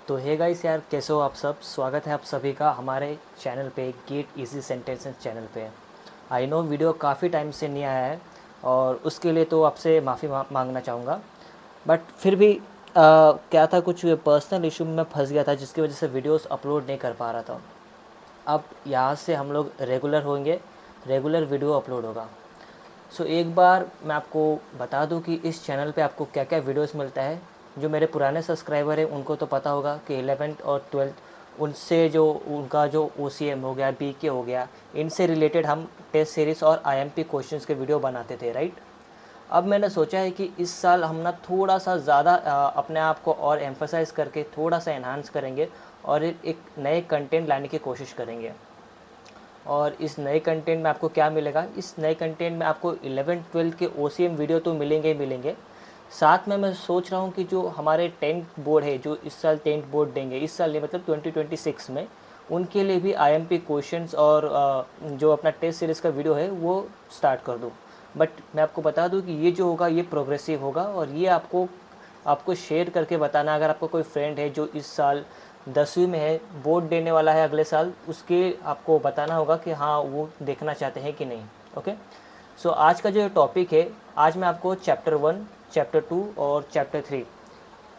तो hey guys यार, कैसे हो आप सब। स्वागत है आप सभी का हमारे चैनल पे, गेट इजी सेंटेंसेस चैनल पे। आई नो वीडियो काफ़ी टाइम से नहीं आया है और उसके लिए तो आपसे माफ़ी मांगना चाहूँगा। बट फिर भी क्या था, कुछ पर्सनल इशू में फंस गया था जिसकी वजह से वीडियोस अपलोड नहीं कर पा रहा था। अब यहाँ से हम लोग रेगुलर होंगे, रेगुलर वीडियो अपलोड होगा। सो एक बार मैं आपको बता दूं कि इस चैनल पे आपको क्या क्या वीडियोस मिलता है। जो मेरे पुराने सब्सक्राइबर हैं उनको तो पता होगा कि 11th और 12th उनसे जो उनका जो OCM हो गया, BK हो गया, इनसे रिलेटेड हम टेस्ट सीरीज़ और IMP क्वेश्चंस के वीडियो बनाते थे, राइट। अब मैंने सोचा है कि इस साल हम ना थोड़ा सा ज़्यादा अपने आप को और एम्फसाइज़ करके थोड़ा सा एनहांस करेंगे और एक नए कंटेंट लाने की कोशिश करेंगे। और इस नए कंटेंट में आपको क्या मिलेगा, इस नए कंटेंट में आपको 11th-12th के OCM वीडियो तो मिलेंगे ही मिलेंगे। साथ में मैं सोच रहा हूँ कि जो हमारे 10th बोर्ड है, जो इस साल 10th बोर्ड देंगे, इस साल नहीं मतलब 2026 में, उनके लिए भी IMP क्वेश्चंस और जो अपना टेस्ट सीरीज़ का वीडियो है वो स्टार्ट कर दूँ। बट मैं आपको बता दूँ कि ये जो होगा ये प्रोग्रेसिव होगा और ये आपको आपको शेयर करके बताना। अगर आपका कोई फ्रेंड है जो इस साल 10वीं में है, बोर्ड देने वाला है अगले साल, उसके आपको बताना होगा कि हाँ वो देखना चाहते हैं कि नहीं। ओके। सो आज का जो टॉपिक है, आज मैं आपको चैप्टर 1, चैप्टर 2 और chapter 3,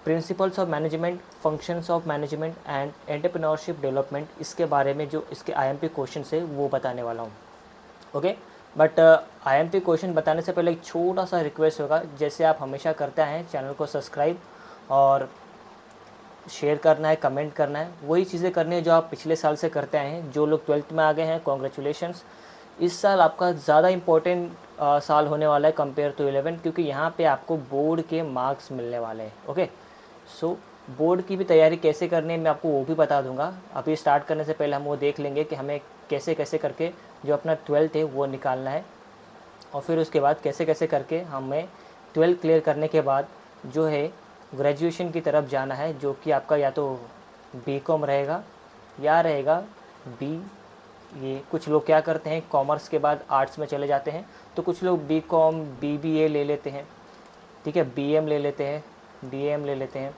principles of management, functions of management and entrepreneurship development, इसके बारे में जो इसके IMP क्वेश्चन है वो बताने वाला हूँ। ओके। बट IMP क्वेश्चन बताने से पहले एक छोटा सा रिक्वेस्ट होगा, जैसे आप हमेशा करते हैं, चैनल को सब्सक्राइब और शेयर करना है, कमेंट करना है, वही चीज़ें करनी है जो आप पिछले साल से करते आए हैं। जो लोग 12th में आ गए हैं, कॉन्ग्रेचुलेशंस। इस साल आपका ज़्यादा इम्पोर्टेंट साल होने वाला है कंपेयर टू 11, क्योंकि यहाँ पे आपको बोर्ड के मार्क्स मिलने वाले हैं। ओके। सो बोर्ड की भी तैयारी कैसे करनी है मैं आपको वो भी बता दूंगा। अभी स्टार्ट करने से पहले हम वो देख लेंगे कि हमें कैसे कैसे करके जो अपना 12th है वो निकालना है, और फिर उसके बाद कैसे कैसे करके हमें 12th क्लियर करने के बाद जो है ग्रेजुएशन की तरफ जाना है, जो कि आपका या तो BCom रहेगा या रहेगा बी। ये कुछ लोग क्या करते हैं, कॉमर्स के बाद आर्ट्स में चले जाते हैं, तो कुछ लोग BCom BBA ले लेते हैं, ठीक है, BM ले लेते हैं, BAM ले लेते हैं।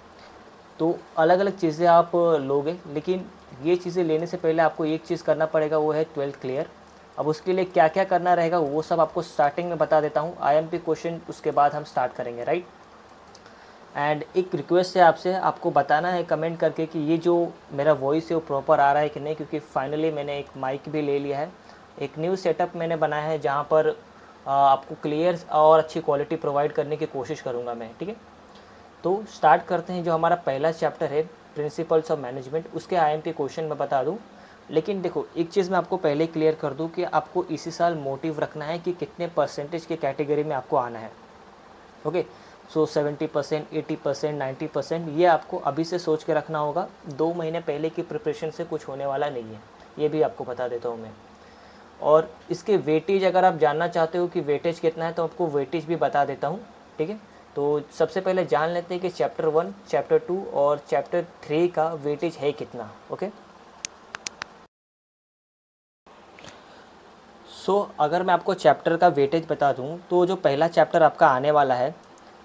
तो अलग अलग चीज़ें आप लोगे, लेकिन ये चीज़ें लेने से पहले आपको एक चीज़ करना पड़ेगा, वो है 12th क्लियर। अब उसके लिए क्या क्या करना रहेगा वो सब आपको स्टार्टिंग में बता देता हूँ। IMP क्वेश्चन उसके बाद हम स्टार्ट करेंगे, राइट। एंड एक रिक्वेस्ट है आपसे, आपको बताना है कमेंट करके कि ये जो मेरा वॉइस है वो प्रॉपर आ रहा है कि नहीं, क्योंकि फाइनली मैंने एक माइक भी ले लिया है, एक न्यू सेटअप मैंने बनाया है जहाँ पर आपको क्लियर और अच्छी क्वालिटी प्रोवाइड करने की कोशिश करूँगा मैं, ठीक है। तो स्टार्ट करते हैं। जो हमारा पहला चैप्टर है प्रिंसिपल्स ऑफ मैनेजमेंट, उसके IMP क्वेश्चन मैं बता दूं। लेकिन देखो, एक चीज़ मैं आपको पहले क्लियर कर दूं कि आपको इसी साल मोटिव रखना है कि कितने परसेंटेज के कैटेगरी में आपको आना है। ओके। सो 70%, 80%, 90%, ये आपको अभी से सोच के रखना होगा। 2 महीने पहले की प्रिपरेशन से कुछ होने वाला नहीं है, ये भी आपको बता देता हूँ मैं। और इसके वेटेज अगर आप जानना चाहते हो कि वेटेज कितना है, तो आपको वेटेज भी बता देता हूँ, ठीक है। तो सबसे पहले जान लेते हैं कि चैप्टर 1, चैप्टर 2 और चैप्टर 3 का वेटेज है कितना। ओके। सो अगर मैं आपको चैप्टर का वेटेज बता दूं, तो जो पहला चैप्टर आपका आने वाला है,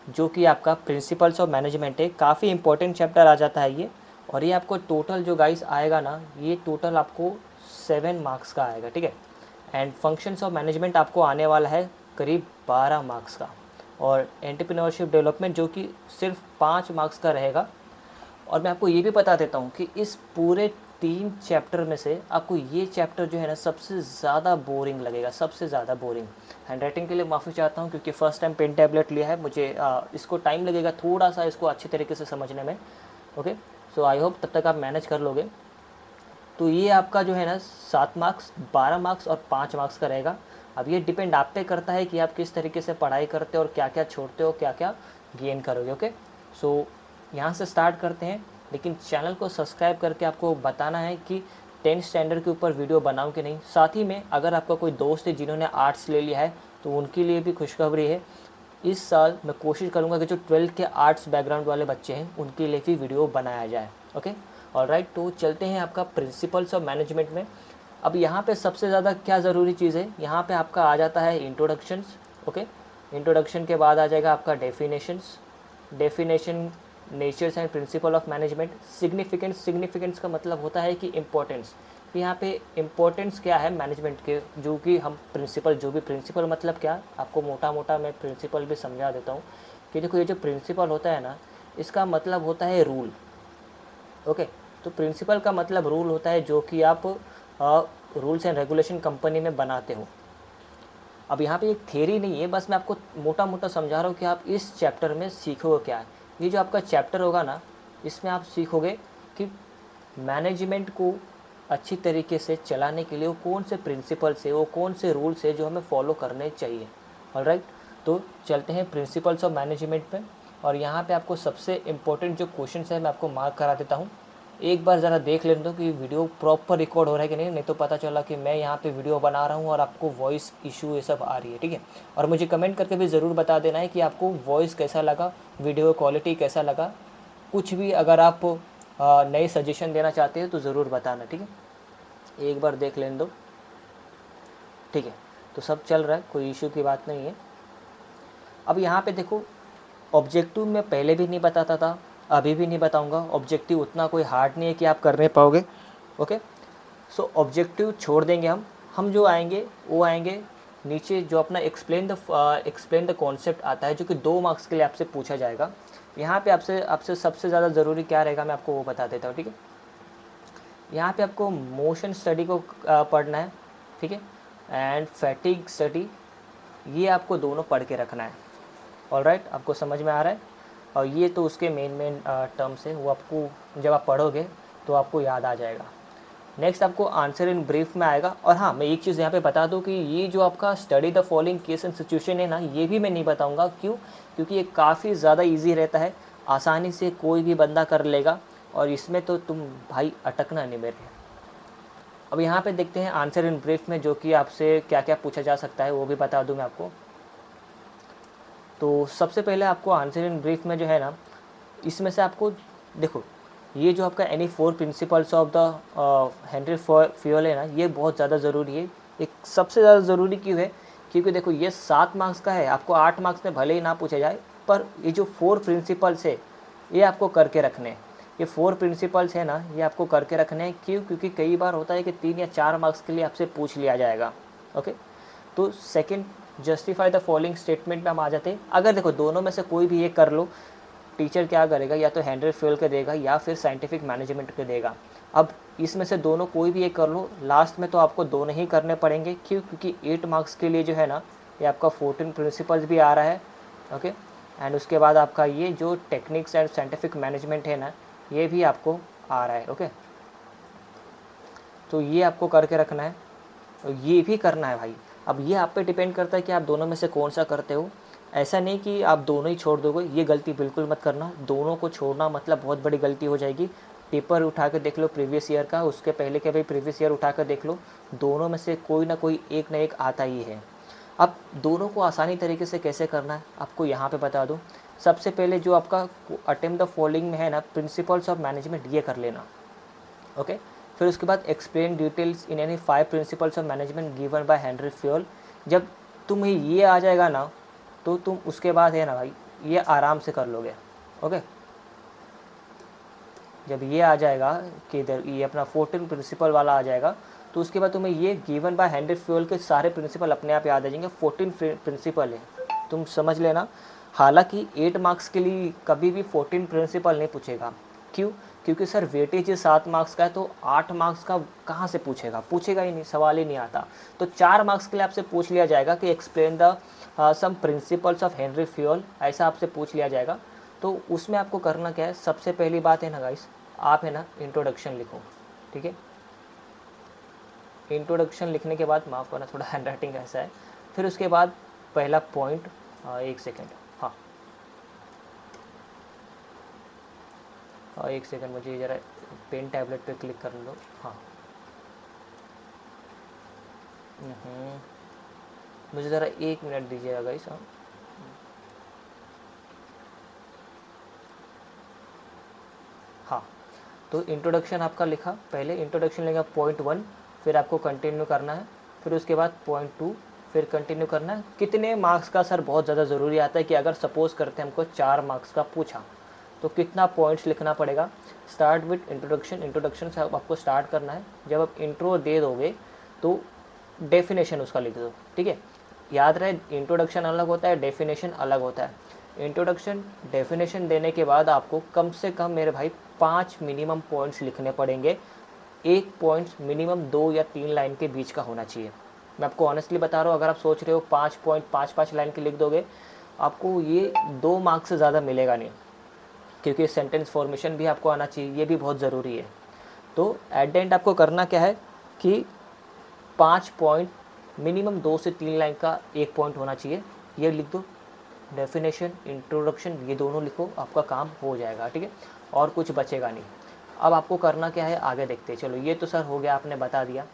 जो कि आपका प्रिंसिपल्स ऑफ मैनेजमेंट है, काफ़ी इंपॉर्टेंट चैप्टर आ जाता है ये। और ये आपको टोटल जो गाइस आएगा ना, ये टोटल आपको 7 मार्क्स का आएगा, ठीक है। एंड फंक्शंस ऑफ मैनेजमेंट आपको आने वाला है करीब 12 मार्क्स का, और एंटरप्रेन्योरशिप डेवलपमेंट जो कि सिर्फ 5 मार्क्स का रहेगा। और मैं आपको ये भी बता देता हूँ कि इस पूरे 3 चैप्टर में से आपको ये चैप्टर जो है ना सबसे ज़्यादा बोरिंग लगेगा, सबसे ज़्यादा बोरिंग। हैंड राइटिंग के लिए माफ़ी चाहता हूँ, क्योंकि फ़र्स्ट टाइम पेन टैबलेट लिया है मुझे, इसको टाइम लगेगा थोड़ा सा इसको अच्छी तरीके से समझने में। ओके। सो आई होप तब तक आप मैनेज कर लोगे। तो ये आपका जो है ना 7 मार्क्स, 12 मार्क्स और 5 मार्क्स का रहेगा। अब ये डिपेंड आप पे करता है कि आप किस तरीके से पढ़ाई करते हो और क्या क्या छोड़ते हो, क्या क्या गेन करोगे। ओके। सो यहाँ से स्टार्ट करते हैं, लेकिन चैनल को सब्सक्राइब करके आपको बताना है कि 10th स्टैंडर्ड के ऊपर वीडियो बनाऊँ कि नहीं। साथ ही में अगर आपका कोई दोस्त है जिन्होंने आर्ट्स ले लिया है, तो उनके लिए भी खुशखबरी है। इस साल मैं कोशिश करूँगा कि जो 12th के आर्ट्स बैकग्राउंड वाले बच्चे हैं उनके लिए भी वीडियो बनाया जाए। ओके। ऑलराइट, तो चलते हैं आपका प्रिंसिपल्स ऑफ मैनेजमेंट में। अब यहाँ पे सबसे ज़्यादा क्या ज़रूरी चीज़ है, यहाँ पे आपका आ जाता है इंट्रोडक्शंस। ओके। इंट्रोडक्शन के बाद आ जाएगा आपका definitions. Definition natures and principle of management. Significance, significance का मतलब होता है कि इम्पोर्टेंस, कि यहाँ पे इम्पोर्टेंस क्या है मैनेजमेंट के, जो कि हम प्रिंसिपल, जो भी प्रिंसिपल मतलब क्या, आपको मोटा मोटा मैं प्रिंसिपल भी समझा देता हूँ कि देखो ये जो प्रिंसिपल होता है ना, इसका मतलब होता है रूल। ओके, तो प्रिंसिपल का मतलब रूल होता है जो कि आप रूल्स एंड रेगुलेशन कंपनी में बनाते हो। अब यहाँ पे एक थ्योरी नहीं है, बस मैं आपको मोटा मोटा समझा रहा हूँ कि आप इस चैप्टर में सीखोगे क्या है। ये जो आपका चैप्टर होगा ना, इसमें आप सीखोगे कि मैनेजमेंट को अच्छी तरीके से चलाने के लिए वो कौन से प्रिंसिपल्स है, वो कौन से रूल्स है जो हमें फॉलो करने चाहिए। ऑलराइट, तो चलते हैं प्रिंसिपल्स ऑफ मैनेजमेंट पे। और यहाँ पे आपको सबसे इम्पोर्टेंट जो क्वेश्चन है मैं आपको मार्क करा देता हूँ। एक बार ज़रा देख लेने दो कि वीडियो प्रॉपर रिकॉर्ड हो रहा है कि नहीं, नहीं तो पता चला कि मैं यहाँ पे वीडियो बना रहा हूँ और आपको वॉइस इशू ये सब आ रही है। ठीक है, और मुझे कमेंट करके भी ज़रूर बता देना है कि आपको वॉइस कैसा लगा, वीडियो क्वालिटी कैसा लगा। कुछ भी अगर आप नए सजेशन देना चाहते हो तो ज़रूर बताना। ठीक है, एक बार देख लेने दो। ठीक है, तो सब चल रहा है, कोई इशू की बात नहीं है। अब यहाँ पे देखो, ऑब्जेक्टिव मैं पहले भी नहीं बताता था, अभी भी नहीं बताऊंगा। ऑब्जेक्टिव उतना कोई हार्ड नहीं है कि आप कर नहीं पाओगे। ओके, सो ऑब्जेक्टिव छोड़ देंगे हम जो आएंगे वो आएंगे नीचे, जो अपना एक्सप्लेन द कॉन्सेप्ट आता है, जो कि 2 मार्क्स के लिए आपसे पूछा जाएगा। यहाँ पे आपसे आपसे सबसे ज़्यादा ज़रूरी क्या रहेगा मैं आपको वो बता देता हूँ। ठीक है, यहाँ पे आपको मोशन स्टडी को पढ़ना है। ठीक है, एंड फैटिग स्टडी, ये आपको दोनों पढ़ के रखना है। ऑलराइट, आपको समझ में आ रहा है। और ये तो उसके मेन टर्म्स है, वो आपको जब आप पढ़ोगे तो आपको याद आ जाएगा। नेक्स्ट आपको आंसर इन ब्रीफ में आएगा। और हाँ, मैं एक चीज़ यहाँ पे बता दूँ कि ये जो आपका study the following case and situation है ना, ये भी मैं नहीं बताऊँगा। क्यों? क्योंकि ये काफ़ी ज़्यादा ईजी रहता है, आसानी से कोई भी बंदा कर लेगा, और इसमें तो तुम भाई अटकना नहीं मेरे। अब यहाँ पे देखते हैं आंसर इन ब्रीफ में, जो कि आपसे क्या क्या पूछा जा सकता है वो भी बता दूँ मैं आपको। तो सबसे पहले आपको आंसर इन ब्रीफ में जो है ना, इसमें से आपको देखो, ये जो आपका any 4 principles of the Henry fuel है ना, ये बहुत ज़्यादा ज़रूरी है। एक सबसे ज़्यादा ज़रूरी क्यों है? क्योंकि देखो ये 7 मार्क्स का है, आपको 8 मार्क्स में भले ही ना पूछा जाए, पर ये जो 4 प्रिंसिपल्स है ये आपको करके रखने हैं। ये 4 प्रिंसिपल्स है ना, ये आपको करके रखने हैं। क्यों? क्योंकि कई बार होता है कि 3 या 4 मार्क्स के लिए आपसे पूछ लिया जाएगा। ओके, तो second, justify the following statement में हम आ जाते हैं। अगर देखो दोनों में से कोई भी एक कर लो, टीचर क्या करेगा, या तो हेनरी फ्यूल के देगा या फिर साइंटिफिक मैनेजमेंट के देगा। अब इसमें से दोनों कोई भी एक कर लो, लास्ट में तो आपको दोनों ही करने पड़ेंगे। क्यों? क्योंकि 8 मार्क्स के लिए जो है ना, ये आपका 14 प्रिंसिपल्स भी आ रहा है। ओके, एंड उसके बाद आपका ये जो टेक्निक्स एंड साइंटिफिक मैनेजमेंट है ना, ये भी आपको आ रहा है। ओके, तो ये आपको करके रखना है, और ये भी करना है भाई। अब ये आप पे डिपेंड करता है कि आप दोनों में से कौन सा करते हो। ऐसा नहीं कि आप दोनों ही छोड़ दोगे, ये गलती बिल्कुल मत करना। दोनों को छोड़ना मतलब बहुत बड़ी गलती हो जाएगी। पेपर उठा कर देख लो प्रीवियस ईयर का, उसके पहले के भी प्रीवियस ईयर उठा कर देख लो, दोनों में से कोई ना कोई एक ना एक आता ही है। अब दोनों को आसानी तरीके से कैसे करना है आपको यहाँ पे बता दूँ। सबसे पहले जो आपका अटेम्प्ट द फॉलोइंग में है ना, प्रिंसिपल्स ऑफ मैनेजमेंट, ये कर लेना। ओके, फिर उसके बाद explain details in any 5 principles of management given by Henry fuel. जब तुम्हें ये आ जाएगा ना, तो तुम उसके बाद है ना भाई, ये आराम से कर लोगे। ओके, जब ये आ जाएगा कि इधर ये अपना 14 प्रिंसिपल वाला आ जाएगा, तो उसके बाद तुम्हें ये गिवन बाय हेनरी फ्यूल के सारे प्रिंसिपल अपने आप याद आ जाएंगे। 14 प्रिंसिपल है, तुम समझ लेना। हालांकि 8 मार्क्स के लिए कभी भी 14 प्रिंसिपल नहीं पूछेगा। क्यों? क्योंकि सर वेटेज 7 मार्क्स का है, तो 8 मार्क्स का कहाँ से पूछेगा? पूछेगा ही नहीं, सवाल ही नहीं आता। तो 4 मार्क्स के लिए आपसे पूछ लिया जाएगा कि explain the some principles of Henri Fayol, ऐसा आपसे पूछ लिया जाएगा। तो उसमें आपको करना क्या है, सबसे पहली बात है ना गाइस, आप है ना इंट्रोडक्शन लिखो। ठीक है, इंट्रोडक्शन लिखने के बाद, माफ़ करना थोड़ा हैंड राइटिंग ऐसा है, फिर उसके बाद पहला पॉइंट, एक सेकेंड, हाँ एक सेकेंड, मुझे ज़रा पेन टैबलेट पे क्लिक कर लो। हाँ, मुझे ज़रा 1 मिनट दीजिएगा गाइस। हाँ हाँ, तो इंट्रोडक्शन आपका लिखा, पहले इंट्रोडक्शन लेगा पॉइंट 1, फिर आपको कंटिन्यू करना है, फिर उसके बाद पॉइंट 2, फिर कंटिन्यू करना है। कितने मार्क्स का सर? बहुत ज़्यादा ज़रूरी आता है कि अगर सपोज़ करते हैं हमको 4 मार्क्स का पूछा, तो कितना पॉइंट्स लिखना पड़ेगा? स्टार्ट विथ इंट्रोडक्शन, इंट्रोडक्शन से आपको स्टार्ट करना है। जब आप इंट्रो दे दोगे तो डेफिनेशन उसका लिख दो, ठीक है। याद रहे, इंट्रोडक्शन अलग होता है, डेफिनेशन अलग होता है। इंट्रोडक्शन डेफिनेशन देने के बाद आपको कम से कम मेरे भाई 5 मिनिमम पॉइंट्स लिखने पड़ेंगे। एक पॉइंट्स मिनिमम 2 या 3 लाइन के बीच का होना चाहिए। मैं आपको ऑनेस्टली बता रहा हूँ, अगर आप सोच रहे हो 5 पॉइंट 5-5 लाइन के लिख दोगे, आपको ये 2 मार्क्स से ज़्यादा मिलेगा नहीं, क्योंकि सेंटेंस फॉर्मेशन भी आपको आना चाहिए, ये भी बहुत ज़रूरी है। तो एट द एंड आपको करना क्या है कि 5 पॉइंट मिनिमम 2 से 3 लाइन का एक पॉइंट होना चाहिए, ये लिख दो। डेफिनेशन, इंट्रोडक्शन, ये दोनों लिखो, आपका काम हो जाएगा, ठीक है, और कुछ बचेगा नहीं। अब आपको करना क्या है आगे देखते हैं। चलो ये तो सर हो गया, आपने बता दिया।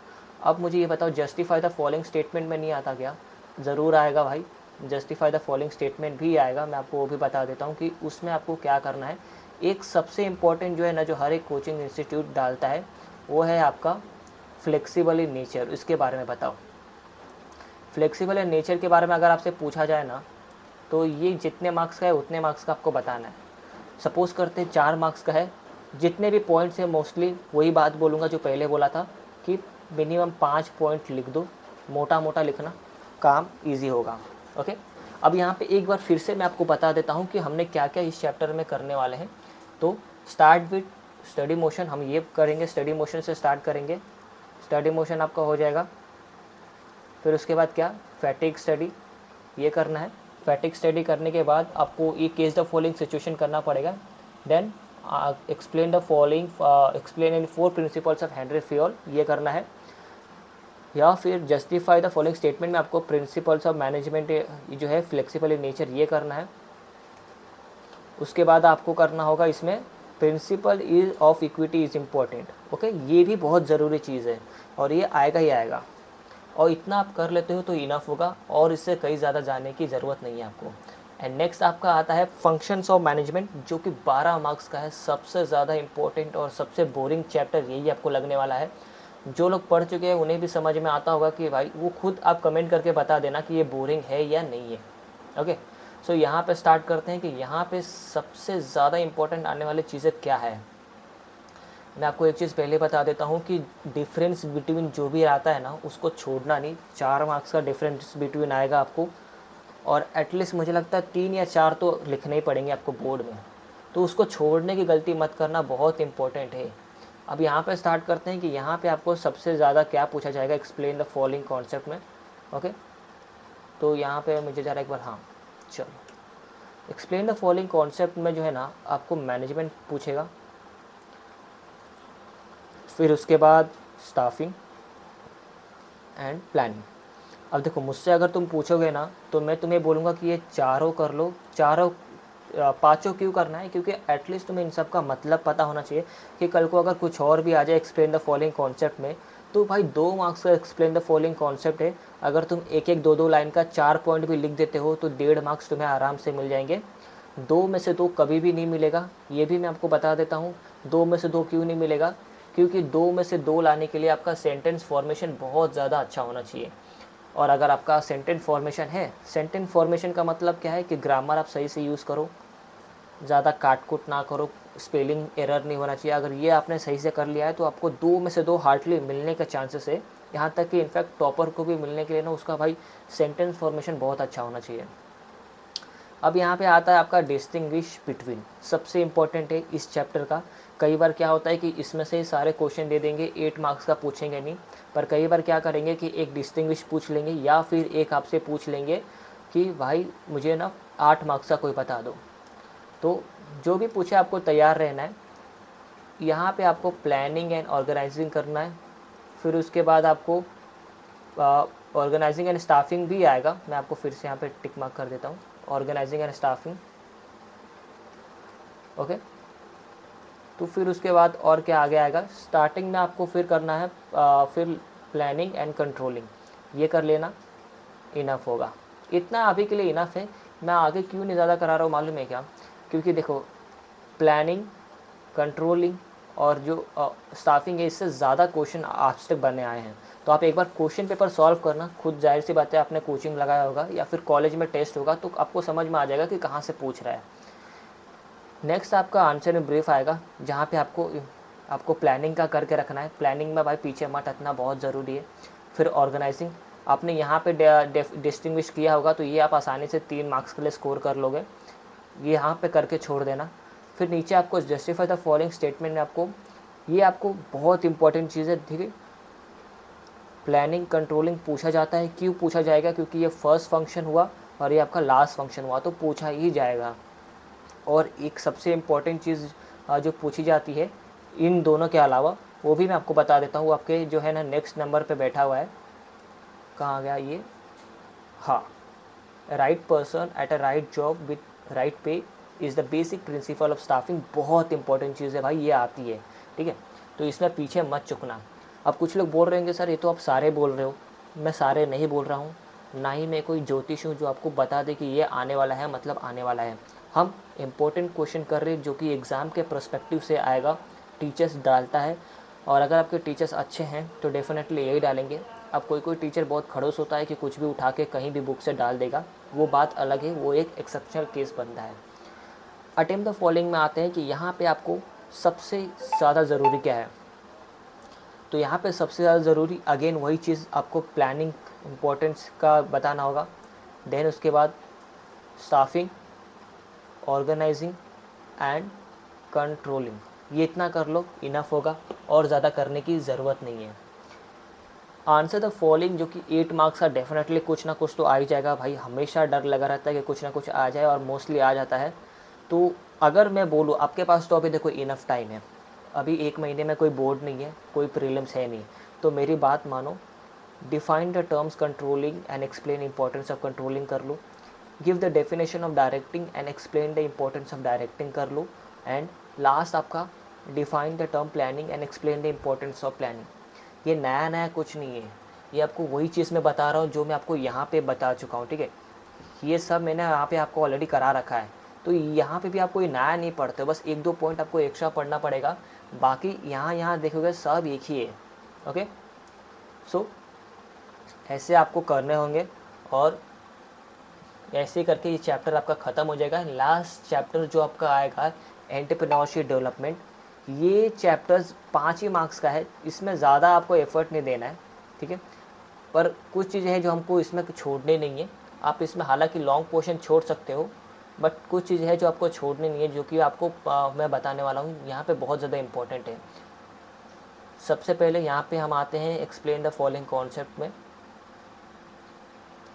अब मुझे ये बताओ, जस्टिफाई द फॉलोइंग स्टेटमेंट में नहीं आता क्या? ज़रूर आएगा भाई, जस्टिफाई द फॉलोइंग स्टेटमेंट भी आएगा। मैं आपको वो भी बता देता हूँ कि उसमें आपको क्या करना है। एक सबसे इम्पोर्टेंट जो है ना, जो हर एक कोचिंग इंस्टीट्यूट डालता है, वो है आपका फ्लेक्सिबल इन नेचर। इसके बारे में बताओ। फ्लेक्सिबल इन नेचर के बारे में अगर आपसे पूछा जाए ना, तो ये जितने मार्क्स का है उतने मार्क्स का आपको बताना है। सपोज़ करते हैं 4 मार्क्स का है, जितने भी पॉइंट्स हैं मोस्टली वही बात बोलूँगा जो पहले बोला था कि मिनिमम 5 पॉइंट लिख दो, मोटा मोटा लिखना, काम इजी होगा। ओके, अब यहाँ पे एक बार फिर से मैं आपको बता देता हूँ कि हमने क्या क्या इस चैप्टर में करने वाले हैं। तो स्टार्ट विथ स्टडी मोशन, हम ये करेंगे, स्टडी मोशन से स्टार्ट करेंगे। स्टडी मोशन आपका हो जाएगा। फिर उसके बाद क्या, फैटिग स्टडी, ये करना है। फैटिग स्टडी करने के बाद आपको ये केस द फॉलोइंग सिचुएशन करना पड़ेगा। Then explain the following, explain in 4 principles of Henri Fayol, ये करना है। या फिर जस्टिफाई द फॉलोइंग स्टेटमेंट में आपको प्रिंसिपल्स ऑफ मैनेजमेंट जो है फ्लेक्सिबल इन नेचर, ये करना है। उसके बाद आपको करना होगा इसमें principle is of equity is important. Okay, ये भी बहुत ज़रूरी चीज़ है और ये आएगा ही आएगा, और इतना आप कर लेते हो तो इनफ होगा, और इससे कहीं ज़्यादा जाने की ज़रूरत नहीं है आपको। एंड नेक्स्ट आपका आता है फंक्शंस ऑफ मैनेजमेंट, जो कि 12 मार्क्स का है। सबसे ज़्यादा इंपॉर्टेंट और सबसे बोरिंग चैप्टर यही आपको लगने वाला है। जो लोग पढ़ चुके हैं उन्हें भी समझ में आता होगा कि भाई, वो खुद आप कमेंट करके बता देना कि ये बोरिंग है या नहीं है। ओके, सो यहाँ पे स्टार्ट करते हैं कि यहाँ पे सबसे ज़्यादा इंपॉर्टेंट आने वाली चीज़ें क्या है। मैं आपको एक चीज़ पहले बता देता हूँ कि डिफरेंस बिटवीन जो भी आता है ना, उसको छोड़ना नहीं। 4 मार्क्स का डिफरेंस बिटवीन आएगा आपको, और एटलीस्ट मुझे लगता है 3 या 4 तो लिखने ही पड़ेंगे आपको बोर्ड में, तो उसको छोड़ने की गलती मत करना, बहुत इंपॉर्टेंट है। अब यहाँ पे स्टार्ट करते हैं कि यहाँ पे आपको सबसे ज़्यादा क्या पूछा जाएगा, एक्सप्लेन द फॉलोइंग कॉन्सेप्ट में। ओके, तो यहाँ पे मुझे ज़रा एक बार, हाँ चलो, एक्सप्लेन द फॉलोइंग कॉन्सेप्ट में जो है ना, आपको मैनेजमेंट पूछेगा। फिर उसके बाद स्टाफिंग एंड प्लानिंग। अब देखो, मुझसे अगर तुम पूछोगे ना, तो मैं तुम्हें बोलूँगा कि ये चारों कर लो। चारों पाँचों क्यों करना है, क्योंकि एटलीस्ट तुम्हें इन सब का मतलब पता होना चाहिए कि कल को अगर कुछ और भी आ जाए एक्सप्लेन द फॉलोइंग कॉन्सेप्ट में, तो भाई 2 मार्क्स का एक्सप्लेन द फॉलोइंग कॉन्सेप्ट है। अगर तुम एक एक 2-2 लाइन का 4 पॉइंट भी लिख देते हो तो 1.5 मार्क्स तुम्हें आराम से मिल जाएंगे। 2 में से 2 कभी भी नहीं मिलेगा, ये भी मैं आपको बता देता हूँ। 2 में से 2 क्यों नहीं मिलेगा, क्योंकि 2 में से 2 लाने के लिए आपका सेंटेंस फॉर्मेशन बहुत ज़्यादा अच्छा होना चाहिए। और अगर आपका सेंटेंस फॉर्मेशन है, सेंटेंस फॉर्मेशन का मतलब क्या है कि ग्रामर आप सही से यूज़ करो, ज़्यादा काट कुट ना करो, स्पेलिंग एरर नहीं होना चाहिए। अगर ये आपने सही से कर लिया है तो आपको 2 में से 2 हार्डली मिलने का चांसेस है। यहाँ तक कि इनफैक्ट टॉपर को भी मिलने के लिए ना, उसका भाई सेंटेंस फॉर्मेशन बहुत अच्छा होना चाहिए। अब यहाँ पे आता है आपका डिस्टिंग्विश बिटवीन, सबसे इम्पॉर्टेंट है इस चैप्टर का। कई बार क्या होता है कि इसमें से सारे क्वेश्चन दे देंगे, 8 मार्क्स का पूछेंगे नहीं, पर कई बार क्या करेंगे कि एक डिस्टिंग्विश पूछ लेंगे, या फिर एक आपसे पूछ लेंगे कि भाई मुझे ना 8 मार्क्स का कोई बता दो। तो जो भी पूछे आपको तैयार रहना है। यहाँ पे आपको प्लानिंग एंड ऑर्गेनाइजिंग करना है। फिर उसके बाद आपको ऑर्गेनाइजिंग एंड स्टाफिंग भी आएगा। मैं आपको फिर से यहाँ पे टिक मार्क कर देता हूँ, ऑर्गेनाइजिंग एंड स्टाफिंग। ओके, तो फिर उसके बाद और क्या आगे आएगा, स्टार्टिंग में आपको फिर करना है फिर प्लानिंग एंड कंट्रोलिंग, ये कर लेना, इनफ होगा। इतना अभी के लिए इनफ है। मैं आगे क्यों नहीं ज़्यादा करा रहा हूँ मालूम है क्या, क्योंकि देखो प्लानिंग, कंट्रोलिंग और जो स्टाफिंग है, इससे ज़्यादा क्वेश्चन आज तक बने आए हैं। तो आप एक बार क्वेश्चन पेपर सॉल्व करना, खुद जाहिर सी बात है आपने कोचिंग लगाया होगा या फिर कॉलेज में टेस्ट होगा, तो आपको समझ में आ जाएगा कि कहाँ से पूछ रहा है। नेक्स्ट आपका आंसर इन ब्रीफ आएगा, जहाँ पे आपको प्लानिंग का करके रखना है। प्लानिंग में भाई पीछे मत हटना, बहुत ज़रूरी है। फिर ऑर्गेनाइजिंग, आपने यहाँ पे डिस्टिंग्विश किया होगा तो ये आप आसानी से 3 मार्क्स के लिए स्कोर कर लोगे, ये यहाँ पे करके छोड़ देना। फिर नीचे आपको जस्टिफाई द फॉलोइंग स्टेटमेंट में आपको बहुत इंपॉर्टेंट चीज़ है, ठीक है। प्लानिंग कंट्रोलिंग पूछा जाता है, क्यों पूछा जाएगा? क्योंकि ये फर्स्ट फंक्शन हुआ और ये आपका लास्ट फंक्शन हुआ, तो पूछा ही जाएगा। और एक सबसे इम्पॉर्टेंट चीज़ जो पूछी जाती है इन दोनों के अलावा, वो भी मैं आपको बता देता हूँ। आपके जो है ना नेक्स्ट नंबर पे बैठा हुआ है, कहाँ गया ये, हाँ, right person at a right job with right pay is the basic principle of staffing. बहुत इंपॉर्टेंट चीज़ है भाई, ये आती है, ठीक है। तो इसमें पीछे मत चुकना। अब कुछ लोग बोल रहे होंगे सर ये तो आप सारे बोल रहे हो, मैं सारे नहीं बोल रहा हूँ, ना ही मैं कोई ज्योतिष हूँ जो आपको बता दे कि ये आने वाला है मतलब आने वाला है। हम इम्पोर्टेंट क्वेश्चन कर रहे हैं जो कि एग्ज़ाम के पर्सपेक्टिव से आएगा, टीचर्स डालता है। और अगर आपके टीचर्स अच्छे हैं तो डेफिनेटली यही डालेंगे। अब कोई टीचर बहुत खड़ूस होता है कि कुछ भी उठा के कहीं भी बुक से डाल देगा, वो बात अलग है, वो एक एक्सेप्शनल केस बनता है। अटेम्प्ट द फॉलोइंग में आते हैं कि यहाँ पे आपको सबसे ज़्यादा ज़रूरी क्या है। तो यहाँ पे सबसे ज़्यादा ज़रूरी अगेन वही चीज़, आपको प्लानिंग इम्पोर्टेंस का बताना होगा। देन उसके बाद स्टाफिंग, ऑर्गेनाइजिंग एंड कंट्रोलिंग, ये इतना कर लो इनफ होगा, और ज़्यादा करने की ज़रूरत नहीं है। आंसर द फॉलोइंग जो कि 8 मार्क्स का, डेफिनेटली कुछ ना कुछ तो आ ही जाएगा भाई, हमेशा डर लगा रहता है कि कुछ ना कुछ आ जाए, और मोस्टली आ जाता है। तो अगर मैं बोलूँ आपके पास, तो अभी देखो इनफ टाइम है, अभी 1 महीने में कोई बोर्ड नहीं है, कोई प्रीलिम्स है नहीं, तो मेरी बात मानो, define the terms controlling and explain importance of controlling कर लो, give the definition of directing and explain the importance of directing कर लो, एंड लास्ट आपका define the term planning and explain the importance of planning. ये नया नया कुछ नहीं है, ये आपको वही चीज़ मैं बता रहा हूँ जो मैं आपको यहाँ पे बता चुका हूँ, ठीक है। ये सब मैंने यहाँ पे आपको ऑलरेडी करा रखा है, तो यहाँ पे भी आप कोई नया नहीं पढ़ते हो, बस 1-2 पॉइंट आपको एक्स्ट्रा पढ़ना पड़ेगा, बाकी यहाँ देखोगे सब एक ही है। ओके, सो ऐसे आपको करने होंगे, और ऐसे करके ये चैप्टर आपका ख़त्म हो जाएगा। लास्ट चैप्टर जो आपका आएगा एंटरप्रेन्योरशिप डेवलपमेंट, ये चैप्टर्स 5 ही मार्क्स का है, इसमें ज़्यादा आपको एफर्ट नहीं देना है, ठीक है। पर कुछ चीज़ें हैं जो हमको इसमें छोड़ने नहीं है, आप इसमें हालांकि लॉन्ग पोर्शन छोड़ सकते हो, बट कुछ चीज़ें हैं जो आपको छोड़ने नहीं है, जो कि आपको मैं बताने वाला हूँ यहाँ पे बहुत ज़्यादा इंपॉर्टेंट है। सबसे पहले यहाँ पे हम आते हैं एक्सप्लेन द फॉलोइंग कॉन्सेप्ट में,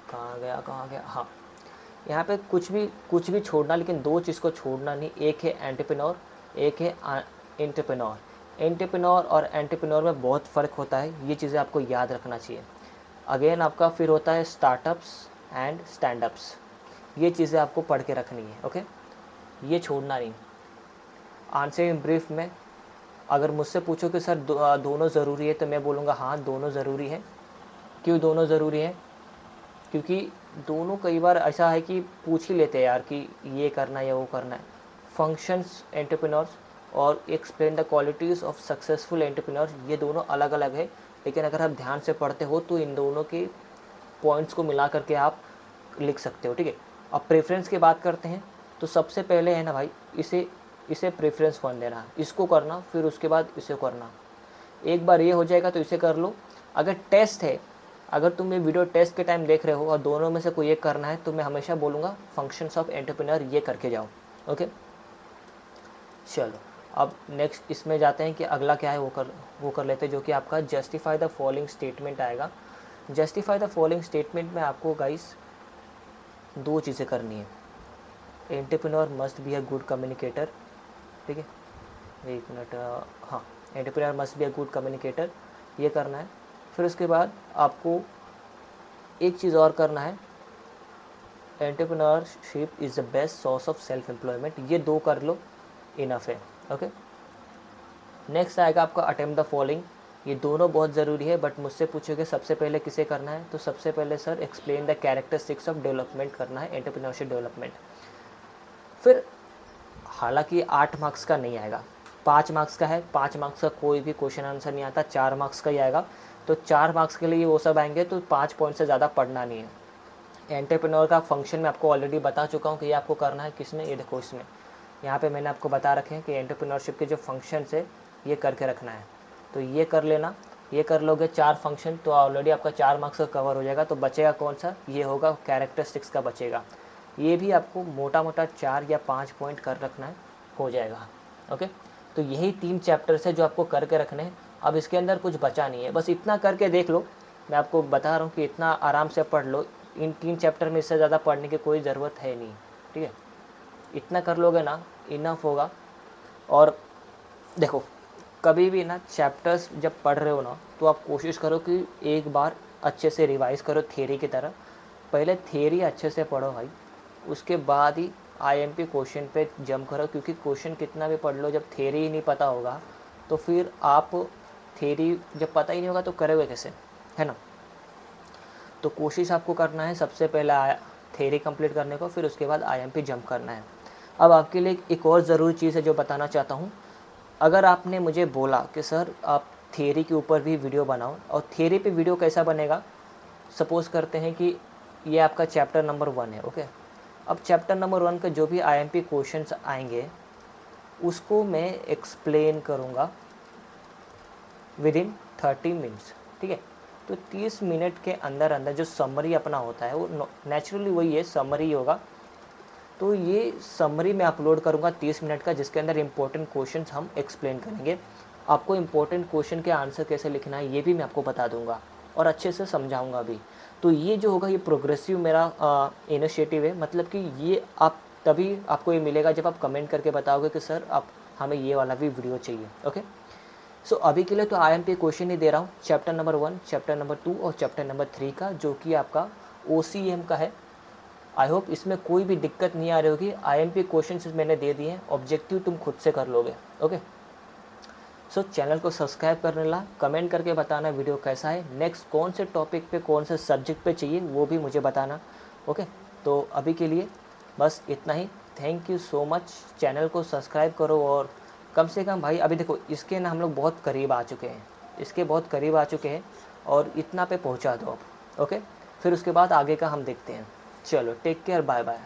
कहाँ गया, हाँ, यहाँ पे कुछ भी छोड़ना, लेकिन 2 चीज़ को छोड़ना नहीं, एक है एंटरप्रेन्योर, एक है एंटरप्रेन्योर। एंटरप्रेन्योर और एंटरप्रेन्योर में बहुत फ़र्क होता है, ये चीज़ें आपको याद रखना चाहिए। अगेन आपका फिर होता है स्टार्टअप्स एंड स्टैंडअप्स, ये चीज़ें आपको पढ़ के रखनी है, ओके, ये छोड़ना नहीं। आंसर इन ब्रीफ में अगर मुझसे पूछो कि सर दोनों ज़रूरी है, तो मैं बोलूँगा हाँ दोनों ज़रूरी है। क्यों दोनों ज़रूरी है? क्योंकि दोनों कई बार ऐसा है कि पूछ ही लेते हैं यार कि ये करना है या वो करना है। फंक्शंस एंटरप्रेन्योर्स और explain the qualities of successful entrepreneurs, ये दोनों अलग अलग है, लेकिन अगर आप ध्यान से पढ़ते हो तो इन दोनों के पॉइंट्स को मिला करके आप लिख सकते हो, ठीक है। अब प्रेफरेंस की बात करते हैं, तो सबसे पहले है ना भाई, इसे इसे प्रेफरेंस 1 देना, इसको करना, फिर उसके बाद इसे करना। एक बार ये हो जाएगा तो इसे कर लो। अगर टेस्ट है, अगर तुम ये वीडियो टेस्ट के टाइम देख रहे हो और दोनों में से कोई एक करना है, तो मैं हमेशा बोलूँगा फंक्शंस ऑफ एंटरप्रेन्योर ये करके जाओ, ओके। चलो अब नेक्स्ट इसमें जाते हैं कि अगला क्या है, वो कर लेते हैं, जो कि आपका जस्टिफाई द फॉलोइंग स्टेटमेंट आएगा। जस्टिफाई द फॉलोइंग स्टेटमेंट में आपको गाइस 2 चीज़ें करनी है। Entrepreneur must be a good communicator, ठीक है, 1 मिनट, हाँ, entrepreneur must be a good communicator, ये करना है। फिर उसके बाद आपको एक चीज़ और करना है, entrepreneurship is the best source of self employment, ये 2 कर लो, इनफ है, ओके। नेक्स्ट आएगा आपका अटेम्प्ट द फॉलोइंग, ये दोनों बहुत ज़रूरी है, बट मुझसे पूछोगे सबसे पहले किसे करना है, तो सबसे पहले sir explain the characteristics of development करना है, एंटरप्रेन्योरशिप डेवलपमेंट। फिर हालांकि 8 मार्क्स का नहीं आएगा, 5 मार्क्स का है, 5 मार्क्स का कोई भी क्वेश्चन आंसर नहीं आता, 4 मार्क्स का ही आएगा। तो 4 मार्क्स के लिए वो सब आएंगे, तो 5 पॉइंट से ज़्यादा पढ़ना नहीं है। एंटरप्रेन्योर का फंक्शन मैं आपको ऑलरेडी बता चुका हूँ कि ये आपको करना है किसमें, ये देखो इसमें, यहाँ पे मैंने आपको बता रखे हैं कि एंटरप्रेन्योरशिप के जो फंक्शंस है ये करके रखना है, तो ये कर लेना। ये कर लोगे 4 फंक्शन तो ऑलरेडी आपका 4 मार्क्स का कवर हो जाएगा। तो बचेगा कौन सा, ये होगा कैरेक्टरिस्टिक्स का बचेगा। ये भी आपको मोटा मोटा 4 या 5 पॉइंट कर रखना है, हो जाएगा। ओके, तो यही 3 चैप्टर्स है जो आपको करके रखने हैं। अब इसके अंदर कुछ बचा नहीं है, बस इतना करके देख लो। मैं आपको बता रहा हूँ कि इतना आराम से पढ़ लो। इन 3 चैप्टर में इससे ज़्यादा पढ़ने की कोई ज़रूरत है नहीं, ठीक है। इतना कर लोगे ना, इनफ होगा। और देखो, कभी भी ना चैप्टर्स जब पढ़ रहे हो ना, तो आप कोशिश करो कि एक बार अच्छे से रिवाइज़ करो थियरी की तरह। पहले थियरी अच्छे से पढ़ो भाई, उसके बाद ही आईएमपी क्वेश्चन पे जंप करो। क्योंकि क्वेश्चन कितना भी पढ़ लो, जब थियरी ही नहीं पता होगा तो फिर आप थियरी जब पता ही नहीं होगा तो करोगे कैसे, है ना। तो कोशिश आपको करना है सबसे पहले थियरी कंप्लीट करने को, फिर उसके बाद आईएमपी जंप करना है। अब आपके लिए एक और ज़रूरी चीज़ है जो बताना चाहता हूँ। अगर आपने मुझे बोला कि सर आप थियरी के ऊपर भी वीडियो बनाओ, और थियरी पे वीडियो कैसा बनेगा, सपोज़ करते हैं कि ये आपका चैप्टर नंबर 1 है। ओके, अब चैप्टर नंबर 1 के जो भी आईएमपी क्वेश्चंस आएंगे उसको मैं एक्सप्लेन करूँगा विद इन 30 मिनट्स, ठीक है। तो 30 मिनट के अंदर अंदर जो समरी अपना होता है वो नेचुरली वही है, समरी होगा। तो ये समरी मैं अपलोड करूँगा 30 मिनट का, जिसके अंदर इंपॉर्टेंट क्वेश्चंस हम एक्सप्लेन करेंगे। आपको इंपॉर्टेंट क्वेश्चन के आंसर कैसे लिखना है ये भी मैं आपको बता दूंगा और अच्छे से समझाऊंगा भी। तो ये जो होगा ये प्रोग्रेसिव मेरा इनिशिएटिव है। मतलब कि ये आप तभी आपको ये मिलेगा जब आप कमेंट करके बताओगे कि सर आप हमें ये वाला भी वीडियो चाहिए। ओके, सो अभी के लिए तो आईएमपी क्वेश्चन ही दे रहा हूँ, चैप्टर नंबर 1, चैप्टर नंबर 2 और चैप्टर नंबर 3 का, जो कि आपका ओसीएम का है। आई होप इसमें कोई भी दिक्कत नहीं आ रही होगी। आईएमपी क्वेश्चंस मैंने दे दिए हैं, ऑब्जेक्टिव तुम खुद से कर लोगे। ओके, सो चैनल को सब्सक्राइब करने ला, कमेंट करके बताना वीडियो कैसा है, नेक्स्ट कौन से टॉपिक पे कौन से सब्जेक्ट पे चाहिए वो भी मुझे बताना। ओके, तो अभी के लिए बस इतना ही। Thank you so much. Channel को सब्सक्राइब करो और कम से कम भाई, अभी देखो इसके ना हम लोग बहुत करीब आ चुके हैं, इसके बहुत करीब आ चुके हैं, और इतना पे पहुंचा दो अब। ओके, फिर उसके बाद आगे का हम देखते हैं। चलो, टेक केयर, बाय बाय।